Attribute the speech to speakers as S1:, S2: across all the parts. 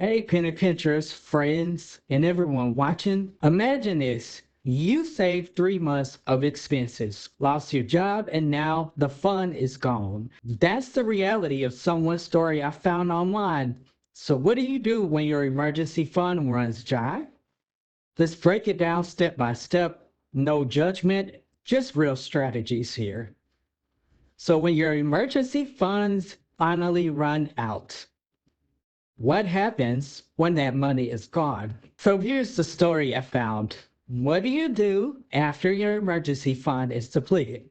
S1: Hey, penny pinchers, friends, and everyone watching. Imagine this. You saved 3 months of expenses, lost your job, and now the fun is gone. That's the reality of someone's story I found online. So, what do you do when your emergency fund runs dry? Let's break it down step by step. No judgment, just real strategies here. So, when your emergency funds finally run out, what happens when that money is gone? So here's the story I found. What do you do after your emergency fund is depleted?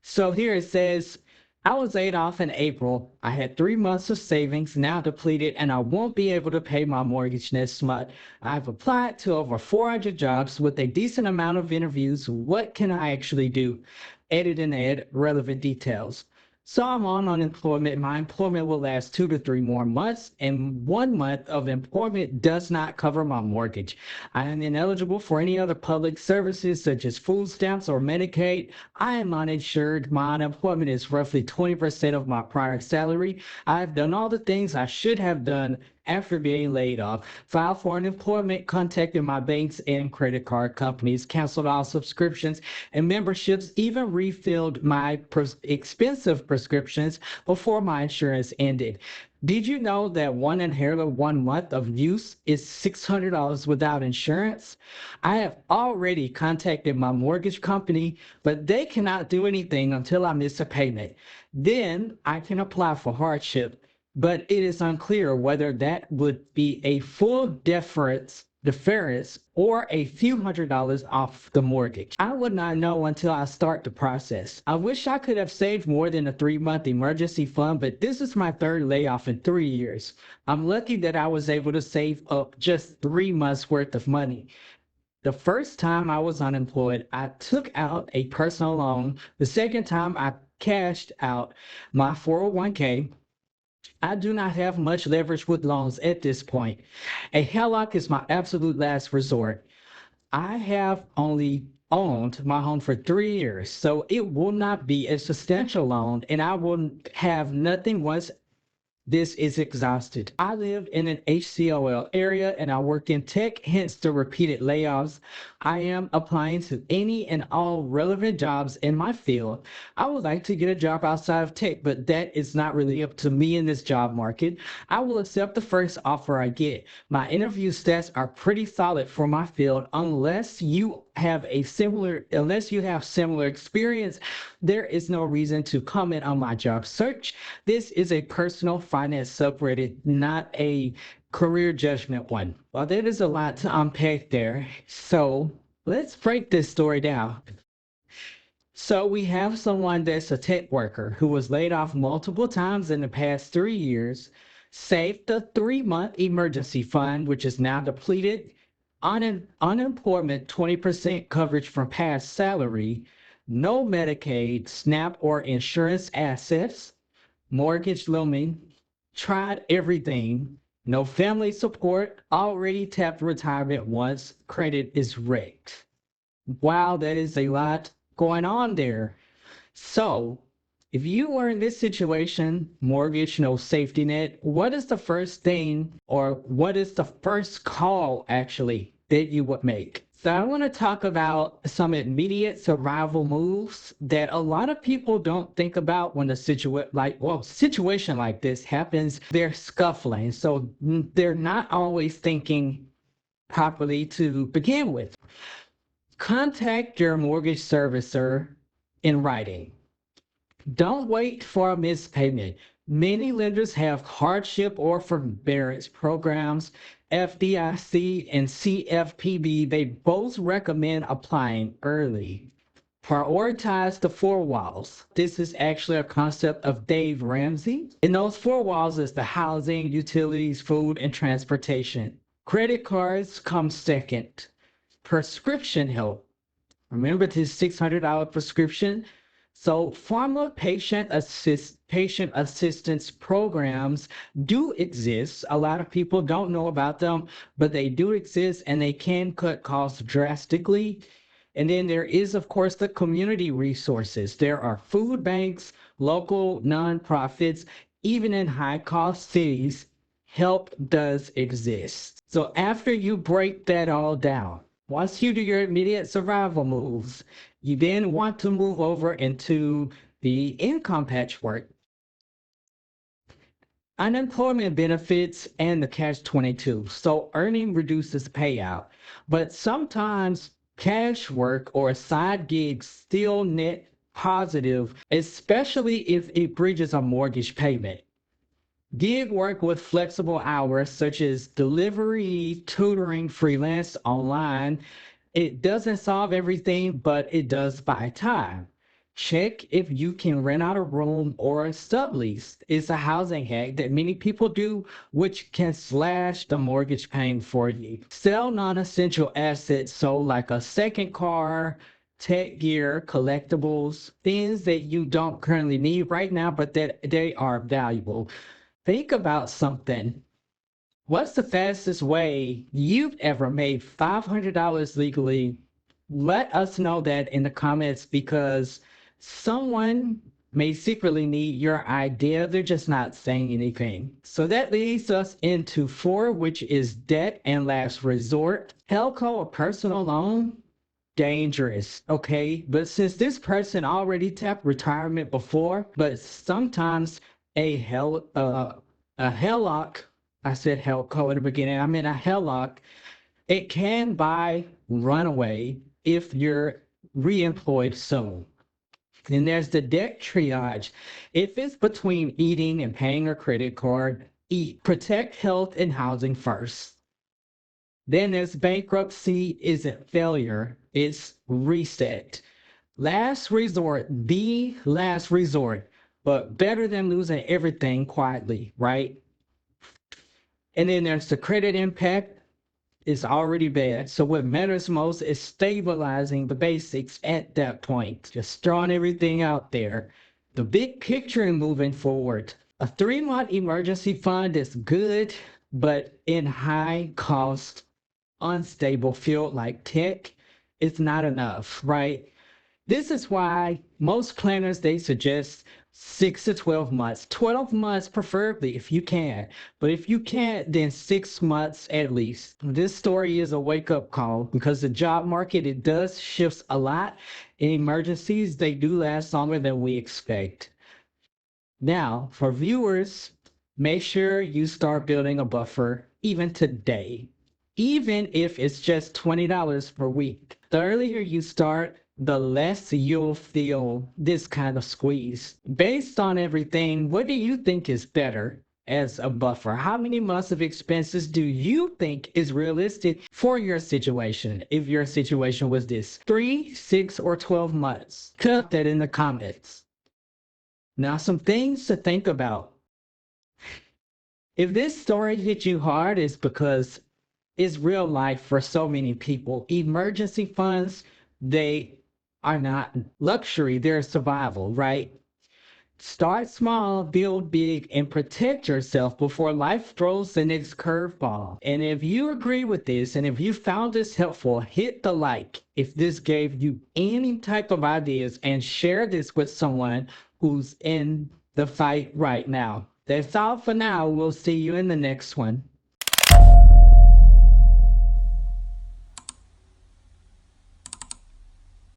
S1: So here it says, I was laid off in April. I had 3 months of savings now depleted, and I won't be able to pay my mortgage next month. I've applied to over 400 jobs with a decent amount of interviews. What can I actually do? Edit and add relevant details. So I'm on unemployment. My employment will last 2 to 3 more months, and 1 month of employment does not cover my mortgage. I am ineligible for any other public services such as food stamps or Medicaid. I am uninsured. My unemployment is roughly 20% of my prior salary. I've done all the things I should have done after being laid off, filed for unemployment, contacted my banks and credit card companies, canceled all subscriptions and memberships, even refilled my expensive prescriptions before my insurance ended. Did you know that one inhaler 1 month of use is $600 without insurance? I have already contacted my mortgage company, but they cannot do anything until I miss a payment. Then I can apply for hardship, but it is unclear whether that would be a full deference or a few $100s off the mortgage. I would not know until I start the process. I wish I could have saved more than a 3 month emergency fund, but this is my third layoff in 3 years. I'm lucky that I was able to save up just 3 months worth of money. The first time I was unemployed, I took out a personal loan. The second time I cashed out my 401k. I do not have much leverage with loans at this point. A HELOC is my absolute last resort. I have only owned my home for 3 years, so it will not be a substantial loan, and I will have nothing once this is exhausted. I live in an HCOL area and I work in tech, hence the repeated layoffs. I am applying to any and all relevant jobs in my field. I would like to get a job outside of tech, but that is not really up to me in this job market. I will accept the first offer I get. My interview stats are pretty solid for my field unless you have similar experience. There is no reason to comment on my job search. This is a personal finance subreddit, not a career judgment one. Well, there is a lot to unpack there. So let's break this story down. So we have someone that's a tech worker who was laid off multiple times in the past 3 years, saved the 3 month emergency fund, which is now depleted, unemployment 20% coverage from past salary, no Medicaid, SNAP, or insurance assets, mortgage looming, tried everything, no family support, already tapped retirement once, credit is wrecked. Wow, that is a lot going on there. So, if you were in this situation, mortgage, no safety net, what is the first thing or what is the first call actually that you would make? So I want to talk about some immediate survival moves that a lot of people don't think about when a situation like this happens. They're scuffling, so they're not always thinking properly to begin with. Contact your mortgage servicer in writing. Don't wait for a missed payment. Many lenders have hardship or forbearance programs. FDIC and CFPB, they both recommend applying early. Prioritize the 4 walls. This is actually a concept of Dave Ramsey. In those 4 walls is the housing, utilities, food, and transportation. Credit cards come second. Prescription help. Remember this $600 prescription? So formal patient assistance programs do exist. A lot of people don't know about them, but they do exist and they can cut costs drastically. And then there is, of course, the community resources. There are food banks, local nonprofits, even in high-cost cities, help does exist. So after you break that all down, once you do your immediate survival moves, you then want to move over into the income patchwork, unemployment benefits, and the catch 22. So earning reduces payout, but sometimes cash work or side gigs still net positive, especially if it bridges a mortgage payment. Gig work with flexible hours such as delivery, tutoring, freelance, online. It doesn't solve everything, but it does buy time. Check if you can rent out a room or a sublease. It's a housing hack that many people do, which can slash the mortgage payment for you. Sell non-essential assets, so like a second car, tech gear, collectibles, things that you don't currently need right now, but that they are valuable. Think about something. What's the fastest way you've ever made $500 legally? Let us know that in the comments because someone may secretly need your idea. They're just not saying anything. So that leads us into 4, which is debt and last resort. Helco, a personal loan, dangerous, okay? But since this person already tapped retirement before, but sometimes a HELOC, I said HELCO at the beginning, I meant a HELOC, it can buy runaway if you're reemployed soon. Then there's the debt triage. If it's between eating and paying a credit card, eat. Protect health and housing first. Then there's bankruptcy isn't failure, it's reset. Last resort, the last resort, but better than losing everything quietly, right? And then there's the credit impact is already bad. So what matters most is stabilizing the basics at that point. Just throwing everything out there. The big picture and moving forward. A 3-month emergency fund is good, but in high cost, unstable field like tech, it's not enough, right? This is why most planners, they suggest 6 to 12 months. 12 months preferably if you can. But if you can't, then 6 months at least. This story is a wake-up call because the job market, it does shifts a lot. In emergencies, they do last longer than we expect. Now, for viewers, make sure you start building a buffer even today, even if it's just $20 per week. The earlier you start, the less you'll feel this kind of squeeze. Based on everything, what do you think is better as a buffer? How many months of expenses do you think is realistic for your situation? If your situation was this 3, 6, or 12 months, put that in the comments. Now, some things to think about. If this story hit you hard, it's because it's real life for so many people. Emergency funds, they are not luxury, they're survival, right? Start small, build big, and protect yourself before life throws the next curveball. And if you agree with this, and if you found this helpful, hit the like if this gave you any type of ideas, and share this with someone who's in the fight right now. That's all for now. We'll see you in the next one.